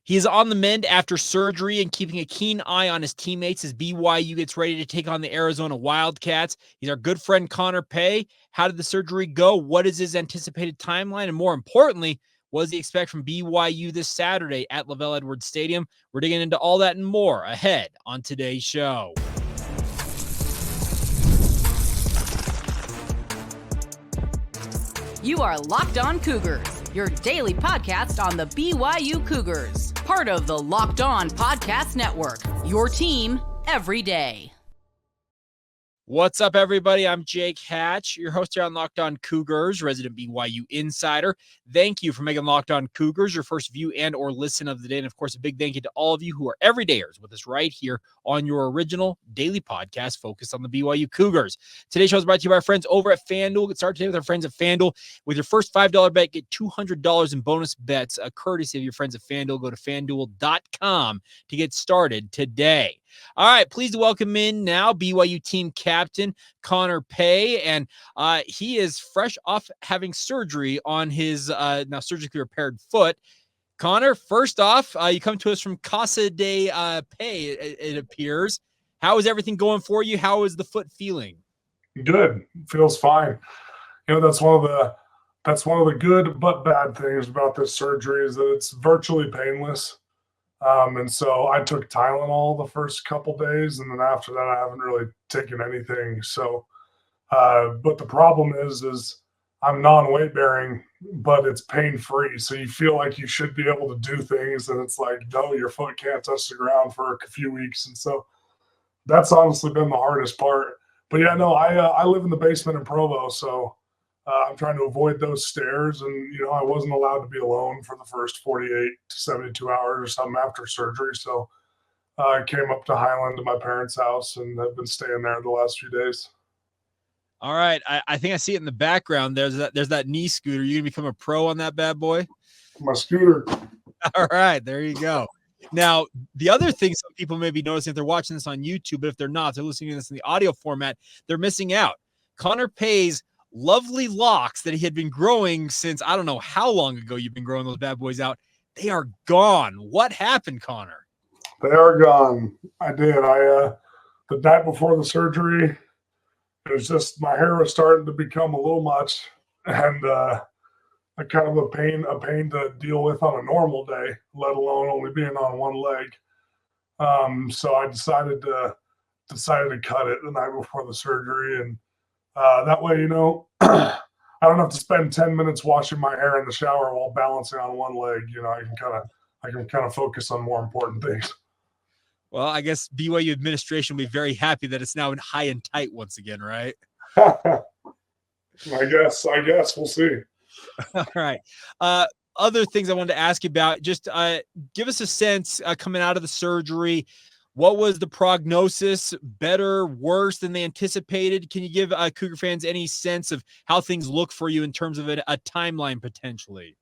He is on the mend after surgery and keeping a keen eye on his teammates as BYU gets ready to take on the Arizona Wildcats. He's our good friend Connor Pay. How did the surgery go? What is his anticipated timeline? And more importantly, what does he expect from BYU this Saturday at LaVell Edwards Stadium? We're digging into all that and more ahead on today's show. You are Locked On Cougars, your daily podcast on the BYU Cougars, part of the Locked On Podcast Network, your team every day. What's up, everybody? I'm Jake Hatch, your host here on Locked On Cougars, resident BYU insider. Thank you for making Locked On Cougars your first view and or listen of the day. And, of course, a big thank you to all of you who are everydayers with us right here on your original daily podcast focused on the BYU Cougars. Today's show is brought to you by our friends over at FanDuel. Get started today with our friends at FanDuel. With your first $5 bet, get $200 in bonus bets, courtesy of your friends at FanDuel. Go to FanDuel.com to get started today. All right, pleased to welcome in now BYU team captain Connor Pay, and he is fresh off having surgery on his now surgically repaired foot. Connor, first off, you come to us from Casa de Pay, it appears. How is everything going for you? How is the foot feeling? Good. Feels fine. You know, that's one of the good but bad things about this surgery is that it's virtually painless. And so I took Tylenol the first couple days, and then after that, I haven't really taken anything. So, but the problem is I'm non-weight bearing, but it's pain-free. So you feel like you should be able to do things, and it's like, no, your foot can't touch the ground for a few weeks. And so that's honestly been the hardest part. But yeah, no, I live in the basement in Provo, so I'm trying to avoid those stairs. And, you know, I wasn't allowed to be alone for the first 48 to 72 hours or something after surgery. So I came up to Highland to my parents' house and have been staying there the last few days. All right. I think I see it in the background. There's that knee scooter. You going to become a pro on that bad boy? My scooter. All right. There you go. Now, the other thing some people may be noticing if they're watching this on YouTube, but if they're not, they're listening to this in the audio format, they're missing out. Connor Pay's lovely locks that he had been growing since I don't know how long ago you've been growing those bad boys out. They are gone. What happened, Connor? They are gone. I did. The night before the surgery, it was just my hair was starting to become a little much, and a kind of a pain to deal with on a normal day, let alone only being on one leg. So I decided to cut it the night before the surgery, and that way, you know, I don't have to spend 10 minutes washing my hair in the shower while balancing on one leg. You know, I can kind of focus on more important things. Well, I guess BYU administration will be very happy that it's now in high and tight once again, right? I guess we'll see. All right. Other things I wanted to ask you about, just give us a sense coming out of the surgery. What was the prognosis? Better, worse than they anticipated? Can you give Cougar fans any sense of how things look for you in terms of a timeline potentially?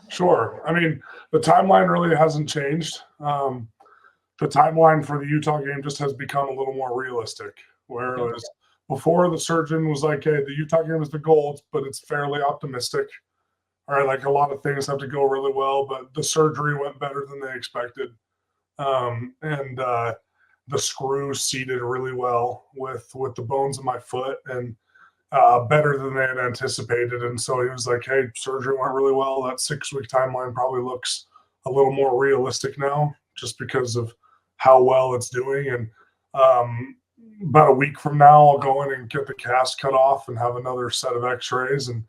Sure. I mean, the timeline really hasn't changed. The timeline for the Utah game just has become a little more realistic, whereas before the surgeon was like, hey, the Utah game is the goal, but it's fairly optimistic. All right, like a lot of things have to go really well, but the surgery went better than they expected. And the screw seated really well with the bones of my foot and better than they had anticipated. And so he was like, hey, surgery went really well. That 6-week timeline probably looks a little more realistic now just because of how well it's doing. And about a week from now, I'll go in and get the cast cut off and have another set of x-rays, and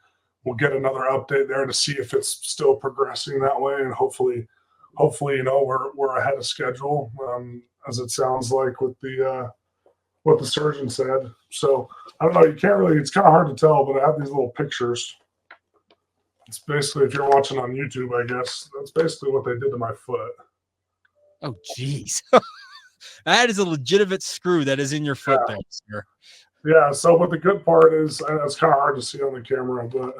we'll get another update there to see if it's still progressing that way. And hopefully, you know, we're ahead of schedule, as it sounds like with the what the surgeon said. So I don't know. You can't really. It's kind of hard to tell, but I have these little pictures. It's basically, if you're watching on YouTube, I guess that's basically what they did to my foot. Oh, geez. That is a legitimate screw that is in your foot there, sir. Yeah. So, but the good part is, and it's kind of hard to see on the camera, but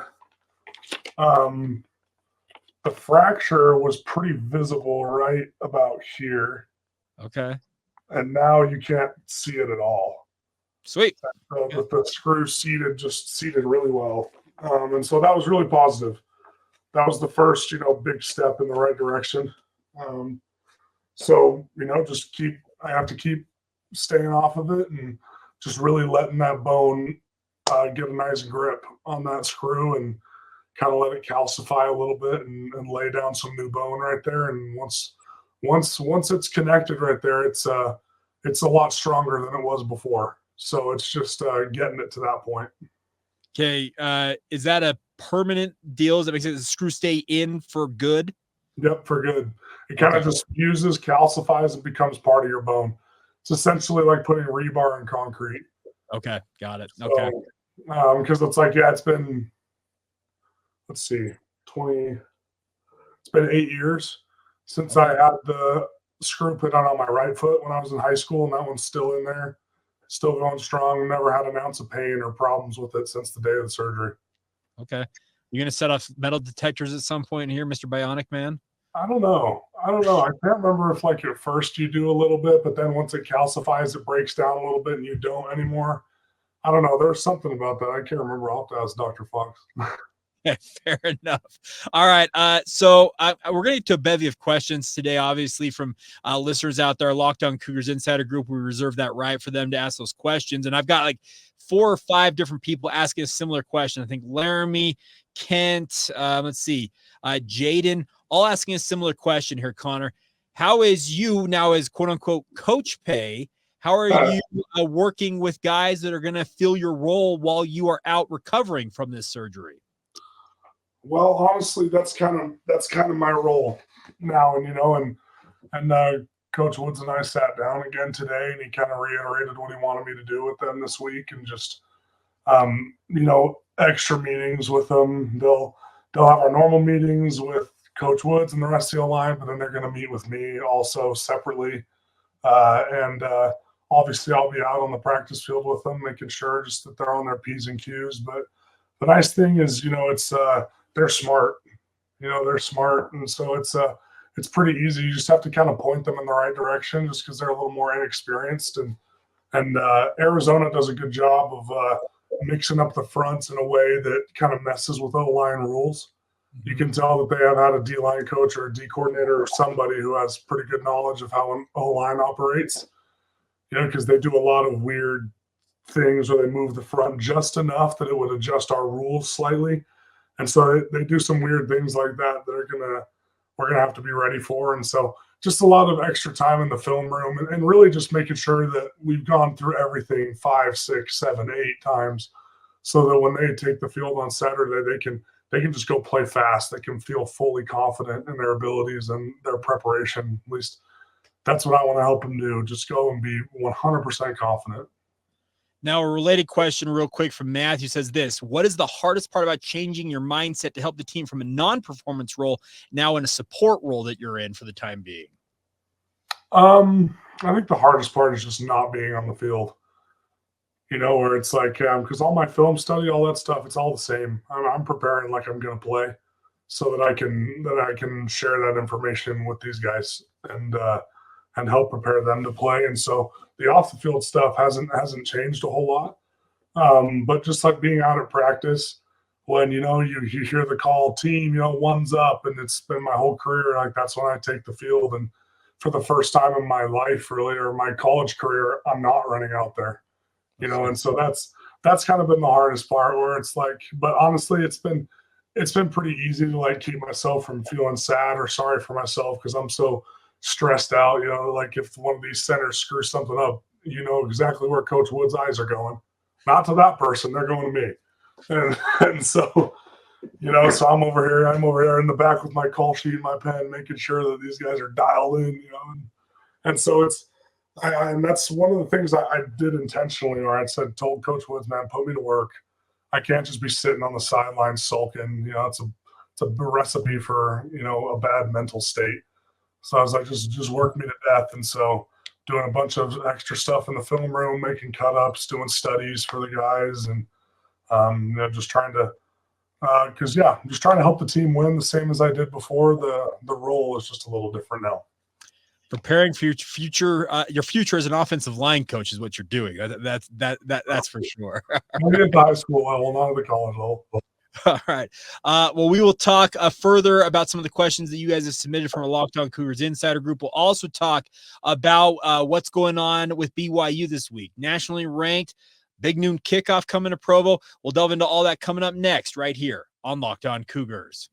the fracture was pretty visible right about here. Okay. And now you can't see it at all. Sweet. So the screw seated really well. And so that was really positive. That was the first, you know, big step in the right direction. So, I have to keep staying off of it and just really letting that bone get a nice grip on that screw and kind of let it calcify a little bit and lay down some new bone right there. And once it's connected right there, it's a lot stronger than it was before. So it's just getting it to that point. Okay. Is that a permanent deal? Does that make sense? Does the screw stay in for good? Yep, for good. It kind of just fuses, calcifies, and becomes part of your bone. It's essentially like putting rebar in concrete. Okay, got it. Okay. Because it's like, it's been, let's see, it's been 8 years since I had the screw put on my right foot when I was in high school, and that one's still in there, still going strong. Never had an ounce of pain or problems with it since the day of the surgery. Okay. You're going to set off metal detectors at some point here, Mr. Bionic Man? I don't know. I can't remember if like at first you do a little bit, but then once it calcifies, it breaks down a little bit and you don't anymore. I don't know. There's something about that. I can't remember. I'll have to ask Dr. Fox. Yeah, fair enough. All right. So we're going to get to a bevy of questions today, obviously, from listeners out there. Locked On Cougars Insider Group, we reserve that right for them to ask those questions. And I've got like 4 or 5 different people asking a similar question. I think Laramie, Kent, Jaden, all asking a similar question here, Connor. How is you now as quote-unquote coach pay? How are you working with guys that are going to fill your role while you are out recovering from this surgery? Well, honestly, that's kind of my role now, and Coach Woods and I sat down again today, and he kind of reiterated what he wanted me to do with them this week, and just extra meetings with them. They'll have our normal meetings with Coach Woods and the rest of the line, but then they're going to meet with me also separately, and obviously I'll be out on the practice field with them, making sure just that they're on their P's and Q's. But the nice thing is, it's they're smart. They're smart, and so it's pretty easy. You just have to kind of point them in the right direction, just because they're a little more inexperienced. And Arizona does a good job of mixing up the fronts in a way that kind of messes with O-line rules. You can tell that they have had a D-line coach or a D coordinator or somebody who has pretty good knowledge of how an O-line operates. Because they do a lot of weird things where they move the front just enough that it would adjust our rules slightly. And so they do some weird things like that we're gonna have to be ready for. And so just a lot of extra time in the film room and really just making sure that we've gone through everything 5, 6, 7, 8 times, so that when they take the field on Saturday, they can just go play fast. They can feel fully confident in their abilities and their preparation. At least that's what I want to help them do. Just go and be 100% confident. Now, a related question real quick from Matthew says this: what is the hardest part about changing your mindset to help the team from a non-performance role now in a support role that you're in for the time being? I think the hardest part is just not being on the field, where it's like, because all my film study, all that stuff, it's all the same. I'm preparing like I'm going to play so that I can share that information with these guys and help prepare them to play. And so the off the field stuff hasn't changed a whole lot. But just like being out at practice, when, you hear the call team, one's up, and it's been my whole career. Like that's when I take the field. And for the first time in my life, really, or my college career, I'm not running out there, and so that's kind of been the hardest part, where it's like, but honestly, it's been pretty easy to like keep myself from feeling sad or sorry for myself, because I'm so stressed out. Like if one of these centers screws something up, exactly where Coach Wood's eyes are going. Not to that person, they're going to me. And so, so I'm over here in the back with my call sheet and my pen, making sure that these guys are dialed in, and so and that's one of the things I did intentionally, or told Coach Woods, man, put me to work. I can't just be sitting on the sidelines sulking. It's a recipe for, a bad mental state. So I was like, just work me to death. And so doing a bunch of extra stuff in the film room, making cut-ups, doing studies for the guys, and just trying to just trying to help the team win the same as I did before. The role is just a little different now. Preparing for your future as an offensive line coach is what you're doing. That's for sure. Maybe at the high school level, not at the college level. All right. Well, we will talk further about some of the questions that you guys have submitted from our Locked On Cougars Insider Group. We'll also talk about what's going on with BYU this week. Nationally ranked, big noon kickoff coming to Provo. We'll delve into all that coming up next right here on Locked On Cougars.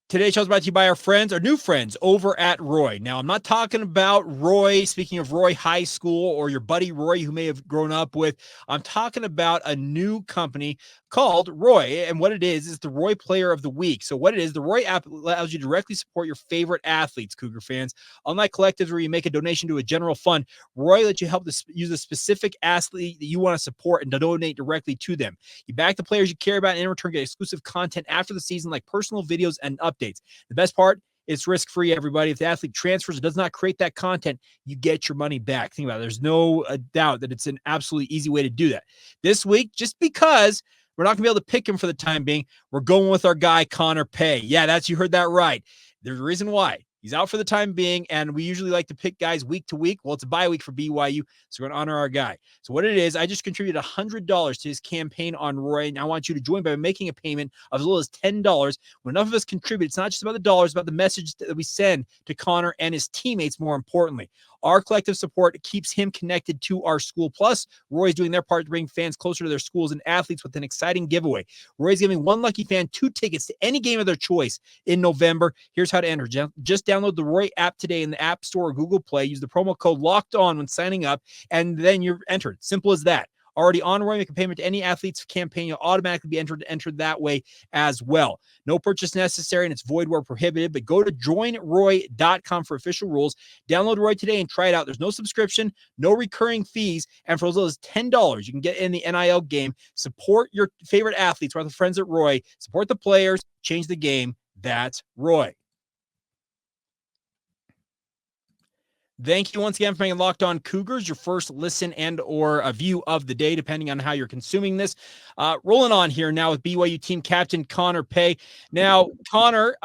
Today's show is brought to you by our new friends over at Roy. Now, I'm not talking about Roy, speaking of Roy High School or your buddy Roy who may have grown up with. I'm talking about a new company called Roy. And what it is the Roy Player of the Week. So what it is, the Roy app allows you to directly support your favorite athletes, Cougar fans. Unlike collectives where you make a donation to a general fund, Roy lets you help use a specific athlete that you want to support and donate directly to them. You back the players you care about and in return get exclusive content after the season like personal videos and updates. The best part, it's risk-free, everybody. If the athlete transfers or does not create that content, you get your money back. Think about it. There's no doubt that it's an absolutely easy way to do that. This week, just because we're not going to be able to pick him for the time being, we're going with our guy, Connor Pay. Yeah, you heard that right. There's a reason why. He's out for the time being, and we usually like to pick guys week to week. Well, it's a bye week for BYU, so we're going to honor our guy. So what it is, I just contributed $100 to his campaign on Roy, and I want you to join by making a payment of as little as $10. When enough of us contribute, it's not just about the dollars, it's about the message that we send to Connor and his teammates, more importantly. Our collective support keeps him connected to our school. Plus, Roy's doing their part to bring fans closer to their schools and athletes with an exciting giveaway. Roy's giving one lucky fan 2 tickets to any game of their choice in November. Here's how to enter. Just download the Roy app today in the App Store or Google Play. Use the promo code LOCKEDON when signing up, and then you're entered. Simple as that. Already on Roy, make a payment to any athlete's campaign. You'll automatically be entered that way as well. No purchase necessary, and it's void where prohibited, but go to joinroy.com for official rules. Download Roy today and try it out. There's no subscription, no recurring fees, and for as little as $10, you can get in the NIL game. Support your favorite athletes with the friends at Roy. Support the players, change the game. That's Roy. Thank you once again for making Locked On Cougars your first listen and or a view of the day, depending on how you're consuming this. Rolling on here now with BYU team captain Connor Pay. Now, Connor,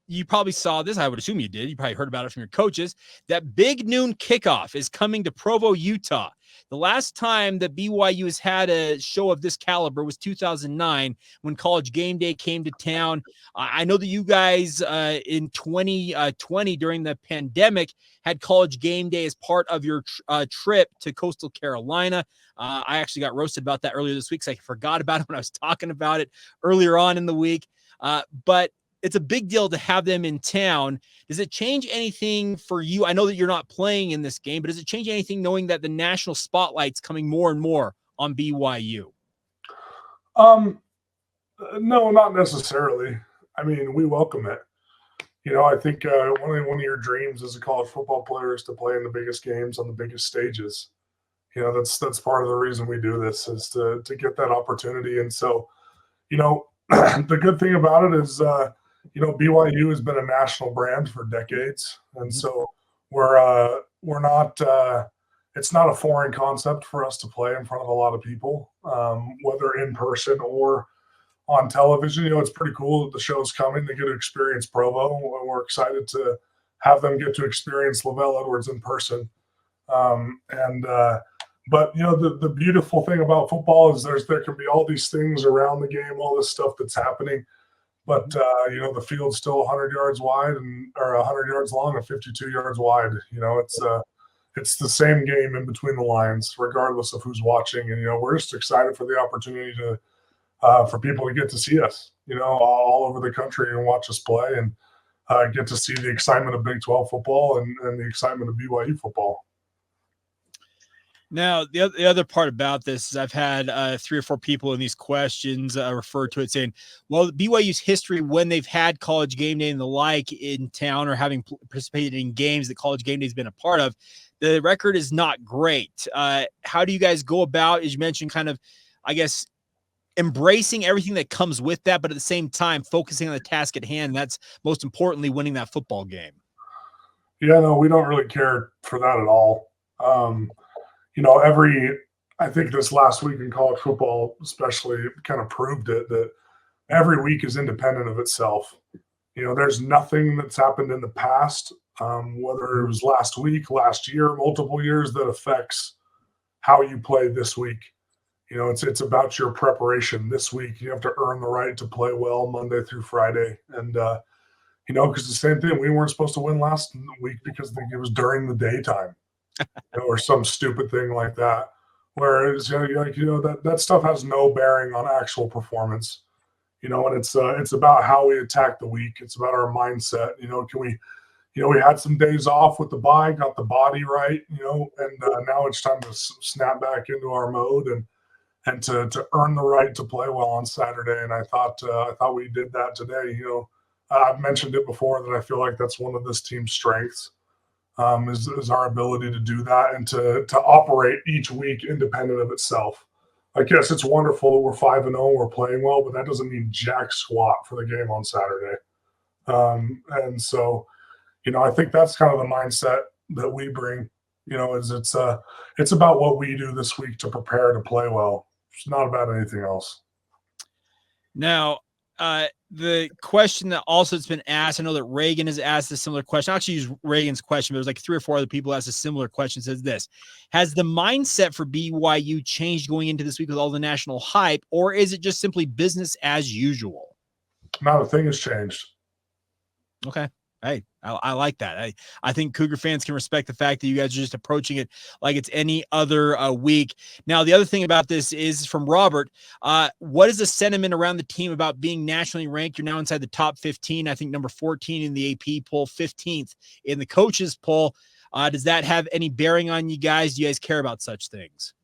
you probably saw this. I would assume you did. You probably heard about it from your coaches. That big noon kickoff is coming to Provo, Utah. The last time that BYU has had a show of this caliber was 2009 when College Game Day came to town. I know that you guys in 2020 during the pandemic had College Game Day as part of your trip to Coastal Carolina. I actually got roasted about that earlier this week, so I forgot about it when I was talking about it earlier on in the week. But it's a big deal to have them in town. Does it change anything for you? I know that you're not playing in this game, but does it change anything knowing that the national spotlight's coming more and more on BYU? No, not necessarily. I mean, we welcome it. You know, I think one of your dreams as a college football player is to play in the biggest games on the biggest stages. You know, that's part of the reason we do this is to get that opportunity. And so, you know, the good thing about it is, you know, BYU has been a national brand for decades, and so we're not. It's not a foreign concept for us to play in front of a lot of people, whether in person or on television. You know, it's pretty cool that the show's coming. They get to experience Provo. We're excited to have them get to experience Lavelle Edwards in person. But you know, the beautiful thing about football is there can be all these things around the game, all this stuff that's happening. But you know, the field's still 100 yards wide or 100 yards long and 52 yards wide. You know, it's the same game in between the lines, regardless of who's watching. And you know, we're just excited for the opportunity to for people to get to see us, you know, all over the country and watch us play and get to see the excitement of Big 12 football and the excitement of BYU football. Now, the other part about this is I've had 3 or 4 people in these questions refer to it saying, well, BYU's history when they've had College Game Day and the like in town or having participated in games that College Game Day has been a part of, the record is not great. How do you guys go about, as you mentioned, kind of, I guess, embracing everything that comes with that, but at the same time focusing on the task at hand? That's most importantly winning that football game. Yeah, no, we don't really care for that at all. You know, I think this last week in college football especially kind of proved it, that every week is independent of itself. You know, there's nothing that's happened in the past, whether it was last week, last year, multiple years, that affects how you play this week. It's about your preparation this week. You have to earn the right to play well Monday through Friday. And, because the same thing, we weren't supposed to win last week because it was during the daytime, or some stupid thing like that. Whereas, that stuff has no bearing on actual performance, and it's about how we attack the week. It's about our mindset. We had some days off with the bye, got the body right, and now it's time to snap back into our mode and to earn the right to play well on Saturday. And I thought we did that today. I've mentioned it before that I feel like that's one of this team's strengths, is our ability to do that and to operate each week independent of itself. Like, yes, it's wonderful that we're 5-0, we're playing well, but that doesn't mean jack squat for the game on Saturday. And so, I think that's kind of the mindset that we bring. Is it's about what we do this week to prepare to play well. It's not about anything else. Now, the question that also has been asked, I know that Reagan has asked a similar question. I'll actually use Reagan's question, but there's like 3 or 4 other people who asked a similar question. It says this: has the mindset for BYU changed going into this week with all the national hype, or is it just simply business as usual? Not a thing has changed. Okay. Hey, I like that. I think Cougar fans can respect the fact that you guys are just approaching it like it's any other week. Now, the other thing about this is from Robert. What is the sentiment around the team about being nationally ranked? You're now inside the top 15. I think number 14 in the AP poll, 15th in the coaches poll. Does that have any bearing on you guys? Do you guys care about such things?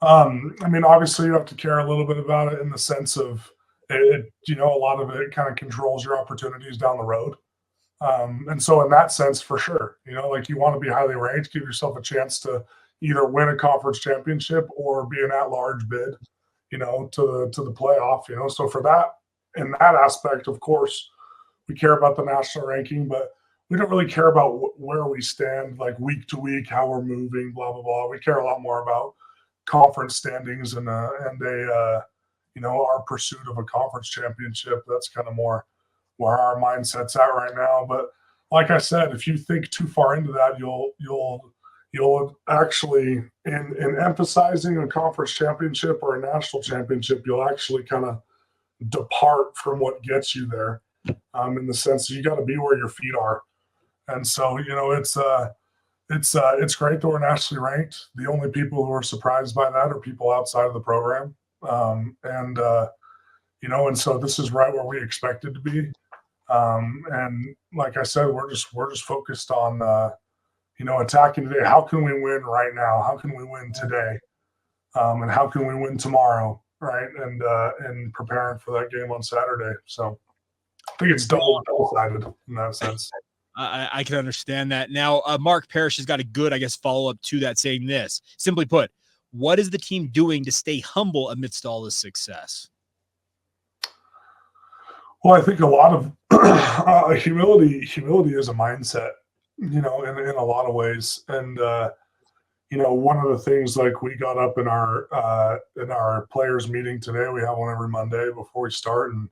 Obviously you have to care a little bit about it in the sense of it, a lot of it kind of controls your opportunities down the road. And so in that sense, for sure, you want to be highly ranked, give yourself a chance to either win a conference championship or be an at-large bid, to the playoff, So for that, in that aspect, of course, we care about the national ranking, but we don't really care about where we stand, like week to week, how we're moving, blah, blah, blah. We care a lot more about conference standings and our pursuit of a conference championship. That's kind of more where our mindset's at right now. But like I said, if you think too far into that, you'll actually, in emphasizing a conference championship or a national championship, you'll actually kind of depart from what gets you there, in the sense that you got to be where your feet are. And so, it's great that we're nationally ranked. The only people who are surprised by that are people outside of the program. And so this is right where we expected to be. And like I said, we're just focused on, attacking today. How can we win right now? How can we win today? And how can we win tomorrow? Right. And preparing for that game on Saturday. So I think it's double-sided in that sense. I can understand that. Now, Mark Parrish has got a good, follow-up to that, saying this. Simply put, what is the team doing to stay humble amidst all this success? Well, I think a lot of humility is a mindset, in a lot of ways. And, one of the things, like, we got up in our players meeting today, we have one every Monday before we start. And,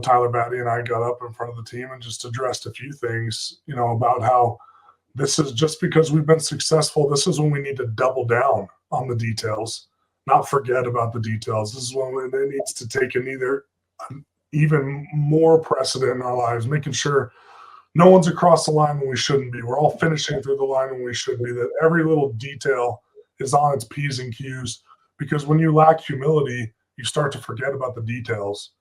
Tyler Batty and I got up in front of the team and just addressed a few things, about how this is just because we've been successful. This is when we need to double down on the details, not forget about the details. This is when it needs to take even more precedent in our lives, making sure no one's across the line when we shouldn't be. We're all finishing through the line when we should be, that every little detail is on its P's and Q's, because when you lack humility, you start to forget about the details,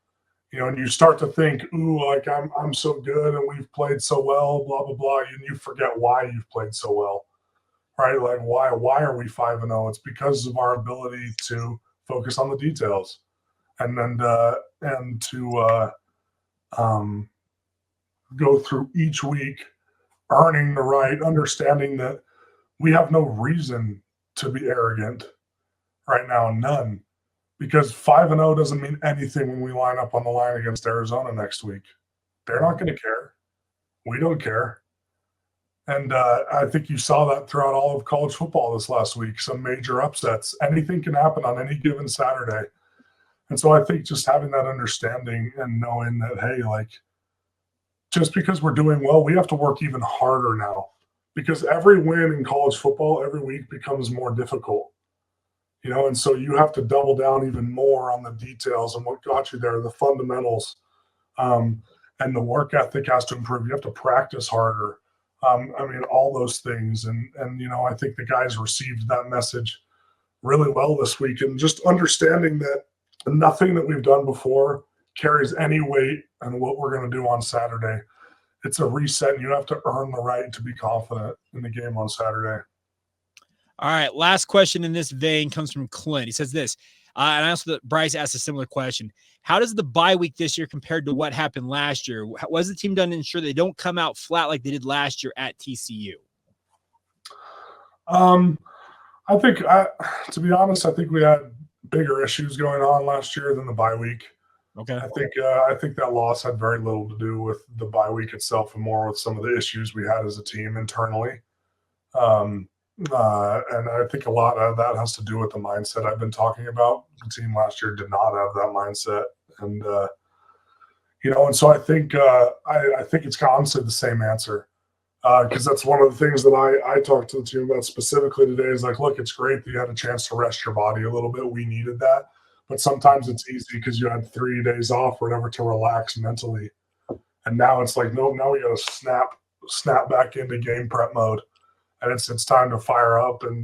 and you start to think, ooh, like I'm so good and we've played so well, blah, blah, blah. And you forget why you've played so well, right? Like why are we 5-0? It's because of our ability to focus on the details. And then to go through each week, earning the right, understanding that we have no reason to be arrogant right now, none, because 5-0 doesn't mean anything when we line up on the line against Arizona next week. They're not going to care. We don't care. And I think you saw that throughout all of college football this last week, some major upsets. Anything can happen on any given Saturday. And so I think just having that understanding and knowing that, hey, like, just because we're doing well, we have to work even harder now, because every win in college football every week becomes more difficult. And so you have to double down even more on the details and what got you there, the fundamentals, and the work ethic has to improve. You have to practice harder. All those things. And I think the guys received that message really well this week, and just understanding that nothing that we've done before carries any weight on what we're going to do on Saturday. It's a reset, and you have to earn the right to be confident in the game on Saturday. All right, last question in this vein comes from Clint. He says this, and I also Bryce asked a similar question. How does the bye week this year compared to what happened last year? What has the team done to ensure they don't come out flat like they did last year at TCU? I think, to be honest, I think we had bigger issues going on last year than the bye week. Okay. I think that loss had very little to do with the bye week itself and more with some of the issues we had as a team internally. And I think a lot of that has to do with the mindset I've been talking about. The team last year did not have that mindset. And, and so I think it's honestly the same answer. Because that's one of the things that I talked to the team about specifically today is like, look, it's great that you had a chance to rest your body a little bit. We needed that. But sometimes it's easy because you had 3 days off or whatever to relax mentally. And now it's like, no, now we got to snap back into game prep mode. And it's time to fire up and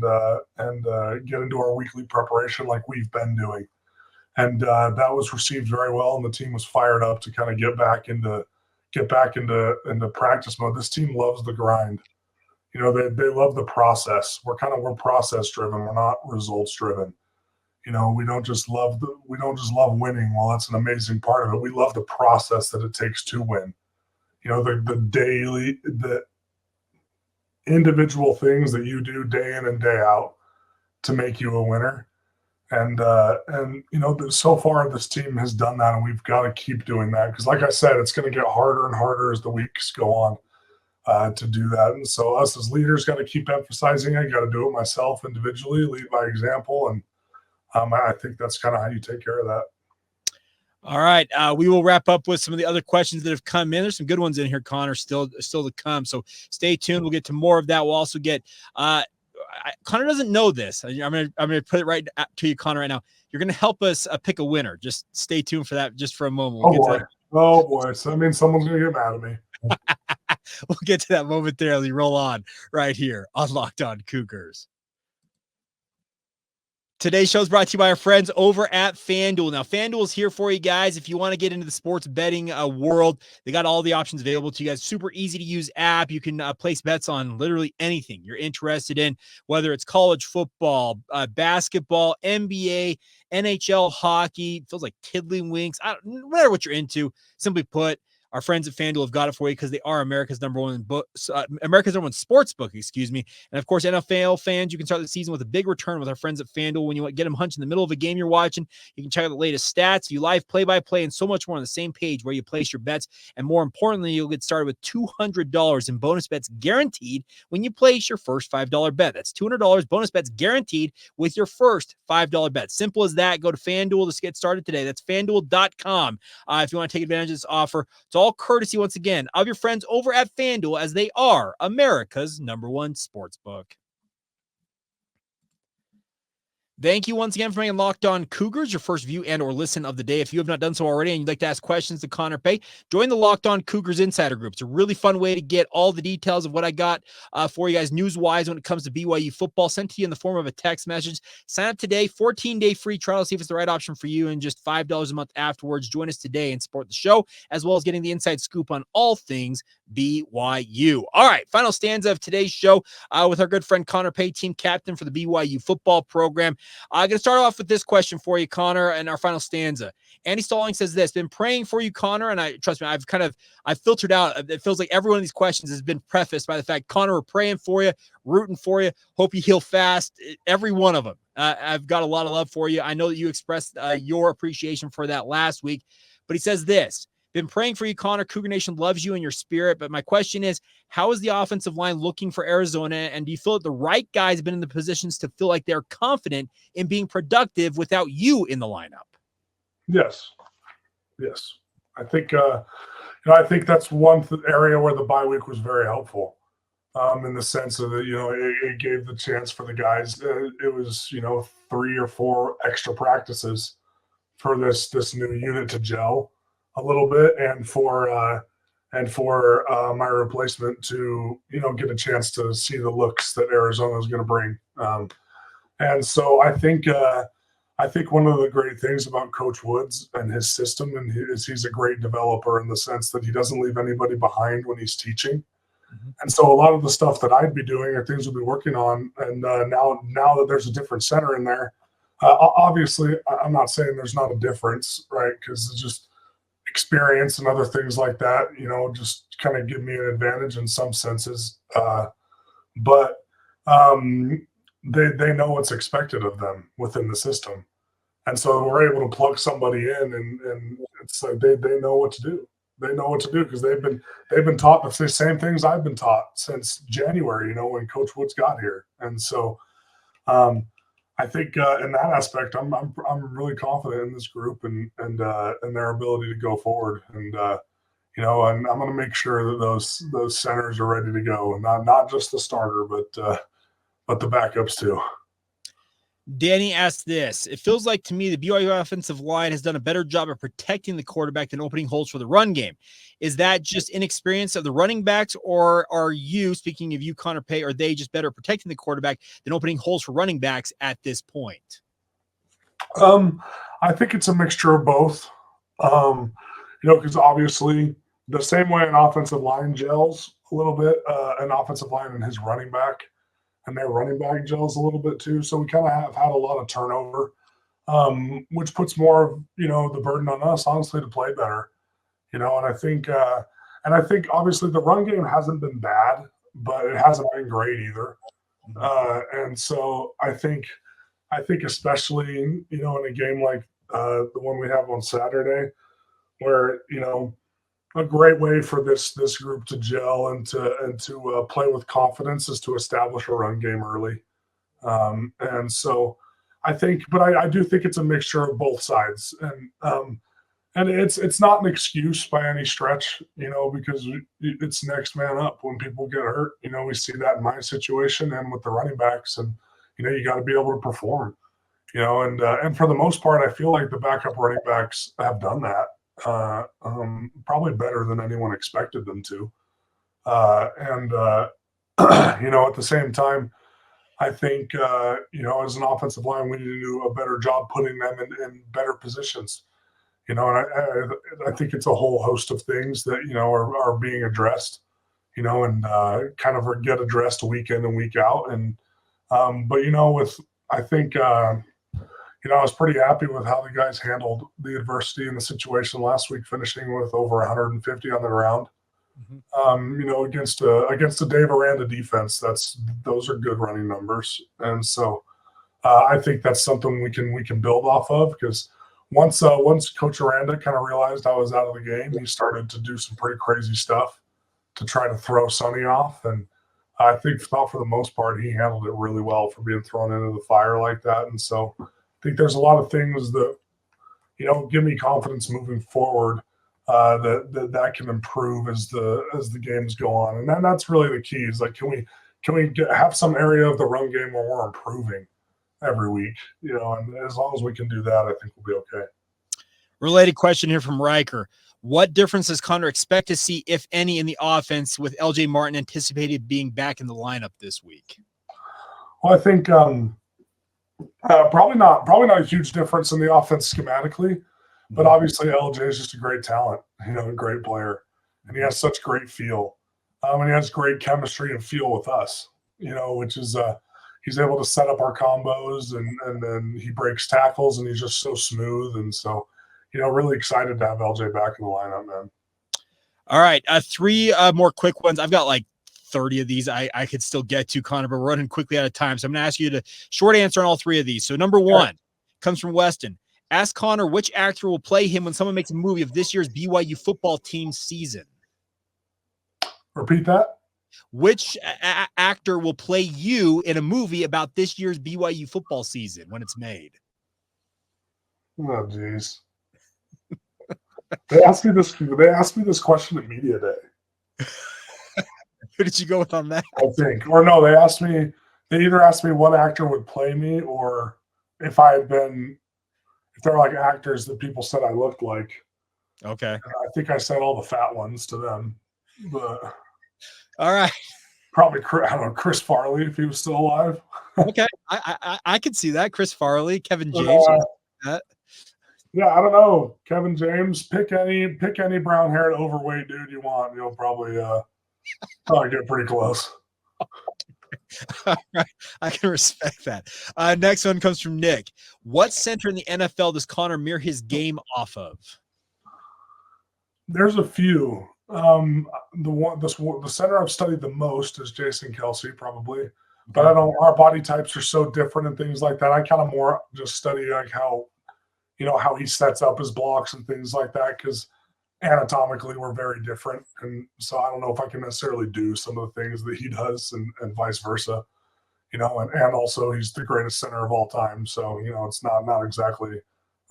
get into our weekly preparation like we've been doing. And that was received very well, and the team was fired up to kind of get back into practice mode. This team loves the grind. They love the process. We're process driven. We're not results driven. We don't just love winning. Well, that's an amazing part of it. We love the process that it takes to win. The individual things that you do day in and day out to make you a winner. And so far this team has done that, and we've got to keep doing that. Because like I said, it's going to get harder and harder as the weeks go on to do that. And so us as leaders got to keep emphasizing it. Got to do it myself individually, lead by example. And I think that's kind of how you take care of that. All right. We will wrap up with some of the other questions that have come in. There's some good ones in here, Connor, still to come. So stay tuned. We'll get to more of that. We'll also get Connor doesn't know this. I'm gonna put it right to you, Connor, right now. You're gonna help us pick a winner. Just stay tuned for that just for a moment. Oh boy. So that means someone's gonna get mad at me. We'll get to that momentarily. Roll on right here on Locked On Cougars. Today's show is brought to you by our friends over at FanDuel. Now, FanDuel is here for you guys. If you want to get into the sports betting world, they got all the options available to you guys. Super easy to use app. You can place bets on literally anything you're interested in, whether it's college football, basketball, NBA, NHL, hockey. Feels like tiddlywinks. No matter what you're into, simply put, our friends at FanDuel have got it for you because they are America's number one sports book, And of course, NFL fans, you can start the season with a big return with our friends at FanDuel. When you get them hunched in the middle of a game you're watching, you can check out the latest stats, view live play-by-play, and so much more on the same page where you place your bets. And more importantly, you'll get started with $200 in bonus bets guaranteed when you place your first $5 bet. That's $200 bonus bets guaranteed with your first $5 bet. Simple as that. Go to FanDuel to get started today. That's FanDuel.com. If you want to take advantage of this offer, it's all courtesy, once again, of your friends over at FanDuel, as they are America's number one sports book. Thank you once again for making Locked On Cougars your first view and or listen of the day. If you have not done so already and you'd like to ask questions to Connor Pay, join the Locked On Cougars Insider Group. It's a really fun way to get all the details of what I got for you guys news-wise when it comes to BYU football sent to you in the form of a text message. Sign up today, 14-day free trial, see if it's the right option for you, and just $5 a month afterwards. Join us today and support the show, as well as getting the inside scoop on all things BYU. All right, final stanza of today's show with our good friend Connor Pay, team captain for the BYU football program. I'm going to start off with this question for you, Connor, and our final stanza. Andy Stalling says this: been praying for you, Connor, and trust me, I've filtered out. It feels like every one of these questions has been prefaced by the fact, Connor, we're praying for you, rooting for you, hope you heal fast. Every one of them. I've got a lot of love for you. I know that you expressed your appreciation for that last week, but he says this: been praying for you, Connor. Cougar Nation loves you and your spirit. But my question is, how is the offensive line looking for Arizona? And do you feel that the right guys have been in the positions to feel like they're confident in being productive without you in the lineup? Yes. I think, I think that's one area where the bye week was very helpful. in the sense of that, it gave the chance for the guys. It was, 3 or 4 extra practices for this new unit to gel a little bit, and for my replacement to, get a chance to see the looks that Arizona is going to bring. And so I think one of the great things about Coach Woods and his system is he's a great developer in the sense that he doesn't leave anybody behind when he's teaching. Mm-hmm. And so a lot of the stuff that I'd be doing are things we'll be working on. And now that there's a different center in there, obviously I'm not saying there's not a difference, right? Because it's just experience and other things like that, just kind of give me an advantage in some senses. But they know what's expected of them within the system. And so we're able to plug somebody in, and it's like they know what to do. They know what to do because they've been taught the same things I've been taught since January, when Coach Woods got here. And so I think in that aspect, I'm really confident in this group and their ability to go forward. And and I'm going to make sure that those centers are ready to go, and not just the starter, but the backups too. Danny asked this. It feels like to me the BYU offensive line has done a better job of protecting the quarterback than opening holes for the run game. Is that just inexperience of the running backs, or are you, speaking of you, Connor Pay, are they just better at protecting the quarterback than opening holes for running backs at this point? I think it's a mixture of both. Because obviously the same way an offensive line gels a little bit, an offensive line and his running back and their running back gels a little bit too. So we kind of have had a lot of turnover, which puts more of, the burden on us, honestly, to play better, and I think obviously the run game hasn't been bad, but it hasn't been great either. And so I think especially, in a game like the one we have on Saturday, where, a great way for this group to gel and to play with confidence is to establish a run game early. And so I think, but I do think it's a mixture of both sides, and it's not an excuse by any stretch, because it's next man up when people get hurt. We see that in my situation and with the running backs, and you got to be able to perform. And for the most part, I feel like the backup running backs have done that. Probably better than anyone expected them to. At the same time, I think, as an offensive line, we need to do a better job putting them in better positions. And I think it's a whole host of things that, are being addressed, and kind of get addressed week in and week out. And, I think, I was pretty happy with how the guys handled the adversity in the situation last week, finishing with over 150 on the ground. Against a Dave Aranda defense, those are good running numbers, and so I think that's something we can build off of, because once Coach Aranda kind of realized I was out of the game, he started to do some pretty crazy stuff to try to throw Sonny off, and I think for the most part he handled it really well for being thrown into the fire like that, and so. I think there's a lot of things that, give me confidence moving forward, that can improve as the games go on. And that's really the key is, like, can we have some area of the run game where we're improving every week, and as long as we can do that, I think we'll be okay. Related question here from Riker. What difference does Connor expect to see, if any, in the offense with LJ Martin anticipated being back in the lineup this week? Well, I think, probably not a huge difference in the offense schematically, but obviously LJ is just a great talent, a great player, and he has such great feel, and he has great chemistry and feel with us, which is he's able to set up our combos, and then he breaks tackles, and he's just so smooth, and so really excited to have LJ back in the lineup, man. All right, 3 more quick ones. I've got like 30 of these I could still get to, Connor, but we're running quickly out of time. So I'm going to ask you to short answer on all 3 of these. So number 1 comes from Weston. Ask Connor which actor will play him when someone makes a movie of this year's BYU football team season. Repeat that. Which actor will play you in a movie about this year's BYU football season when it's made? Oh, geez. They asked me this question at media day. Who did you go with on that? I think. Or no, they either asked me what actor would play me or if they're like actors that people said I looked like. Okay. And I think I said all the fat ones to them. But all right. Probably, I don't know, Chris Farley if he was still alive. Okay. I could see that. Chris Farley, Kevin James. Yeah, I don't know. Kevin James, pick any brown-haired overweight dude you want. You'll probably get pretty close. All right. I can respect that. Next one comes from Nick. What center in the NFL does Connor mirror his game off of? There's a few. The center I've studied the most is Jason Kelsey, probably. But our body types are so different and things like that. I kind of more just study like how he sets up his blocks and things like that, because anatomically we're very different. And so I don't know if I can necessarily do some of the things that he does and vice versa, and also he's the greatest center of all time. So, it's not exactly,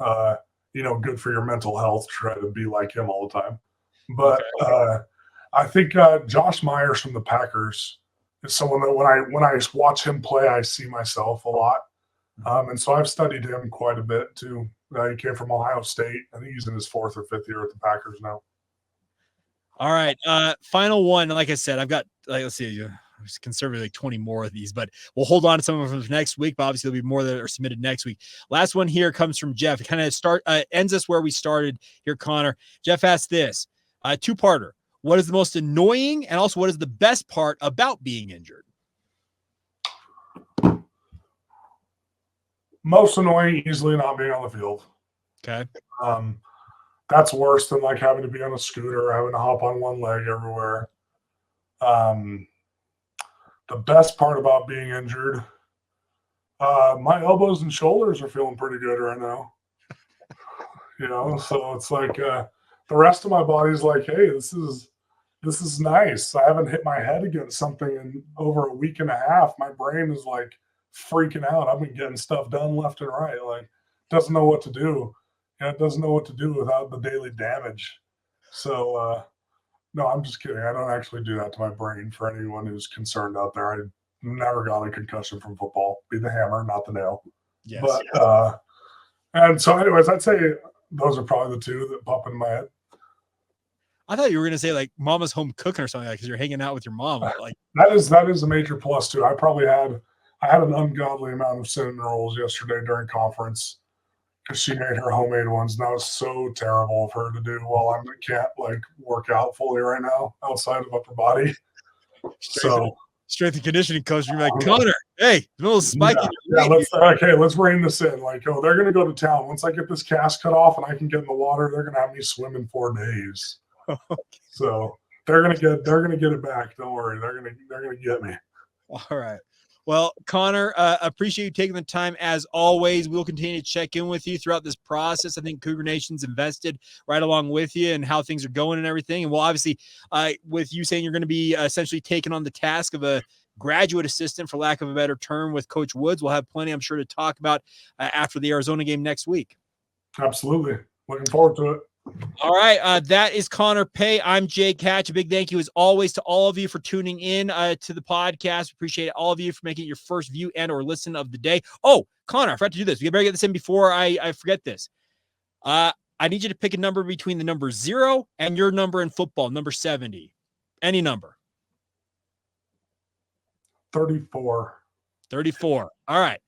good for your mental health to try to be like him all the time. But I think Josh Myers from the Packers is someone that when I watch him play, I see myself a lot. And so I've studied him quite a bit too. He came from Ohio State. I think he's in his 4th or 5th year at the Packers now. All right. Final one. Like I said, I've got, let's see, conservatively 20 more of these, but we'll hold on to some of them for next week. But obviously there'll be more that are submitted next week. Last one here comes from Jeff. It kind of ends us where we started here, Connor. Jeff asked this, two-parter. What is the most annoying and also what is the best part about being injured? Most annoying, easily not being on the field. Okay. That's worse than like having to be on a scooter or having to hop on one leg everywhere. The best part about being injured, my elbows and shoulders are feeling pretty good right now. So it's like the rest of my body's like, hey, this is nice. I haven't hit my head against something in over a week and a half. My brain is like freaking out. I've been getting stuff done left and right. Like, doesn't know what to do. And it doesn't know what to do without the daily damage. So, no, I'm just kidding. I don't actually do that to my brain for anyone who's concerned out there. I never got a concussion from football. Be the hammer, not the nail. Yes. But, and so anyways, I'd say those are probably the two that pop in my head. I thought you were going to say like mama's home cooking or something, like because you're hanging out with your mom. Like that is a major plus too. I had an ungodly amount of cinnamon rolls yesterday during conference because she made her homemade ones, and that was so terrible of her to do while I can't like work out fully right now outside of upper body. Strength and conditioning coach, you're like, Connor, hey, a little spiky. Let's rein this in. Like, they're going to go to town. Once I get this cast cut off and I can get in the water, they're going to have me swim in 4 days. So they're gonna get it back. Don't worry, they're gonna get me. All right. Well, Connor, appreciate you taking the time as always. We'll continue to check in with you throughout this process. I think Cougar Nation's invested right along with you and how things are going and everything. And we'll obviously, with you saying you're going to be essentially taking on the task of a graduate assistant, for lack of a better term, with Coach Woods, we'll have plenty, I'm sure, to talk about after the Arizona game next week. Absolutely. Looking forward to it. All right. That is Connor Pay. I'm Jake Hatch. A big thank you as always to all of you for tuning in to the podcast. Appreciate all of you for making it your first view and or listen of the day. Oh, Connor, I forgot to do this. We better get this in before I forget this. I need you to pick a number between the number 0 and your number in football, number 70. Any number. 34. 34. All right.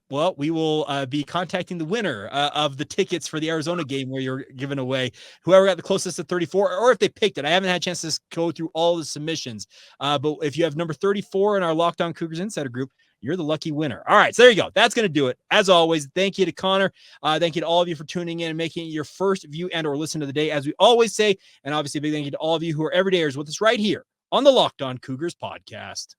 Well, we will be contacting the winner of the tickets for the Arizona game where you're giving away whoever got the closest to 34, or if they picked it. I haven't had a chance to go through all the submissions. But if you have number 34 in our Locked On Cougars Insider group, you're the lucky winner. All right. So there you go. That's going to do it. As always, thank you to Connor. Thank you to all of you for tuning in and making it your first view and or listen to the day, as we always say. And obviously a big thank you to all of you who are everydayers with us right here on the Locked On Cougars podcast.